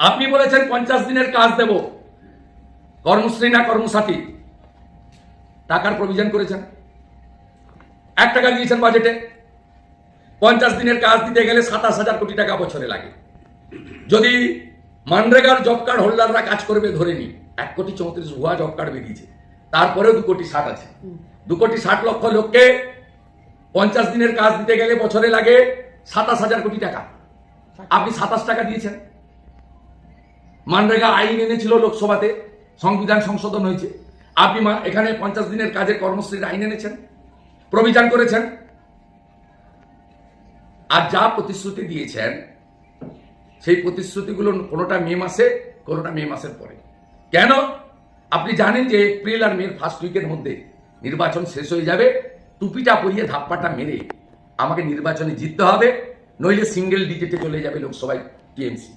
আপনি বলেছেন 50 দিনের কাজ দেব, কর্মশ্রী না কর্মসাথী, টাকার প্রভিশন করেছেন, 1 টাকা দিয়েছেন বাজেটে। 50 দিনের কাজ দিতে গেলে 27,000 কোটি টাকা বছরে লাগে। যদি মানরেগার জব কার্ড হোল্ডাররা কাজ করবে ধরে নি, 1,34,00,000 ভুয়া জব কার্ড বেরিয়েছে, তারপরেও 2,60,00,000 আছে। 2,60,00,000 লোককে 50 দিনের কাজ দিতে গেলে বছরে লাগে 27,000 কোটি টাকা। আপনি 27 টাকা দিয়েছেন। মানরেগা আইন এনেছিল লোকসভাতে, সংবিধান সংশোধন হয়েছে, আপনি এখানে 50 দিনের কাজের কর্মশ্রীর আইন এনেছেন, প্রভিশন করেছেন। আর যা প্রতিশ্রুতি দিয়েছেন সেই প্রতিশ্রুতিগুলো কোনোটা মে মাসে, কোনোটা মে মাসের পরে। কেন? আপনি জানেন যে এপ্রিল আর মের ফার্স্ট উইকের মধ্যে নির্বাচন শেষ হয়ে যাবে। টুপিটা পরিয়ে ধাপ্পাটা মেরে আমাকে নির্বাচনে জিততে হবে, নইলে সিঙ্গেল ডিজিটে চলে যাবে লোকসভায় টিএমসি।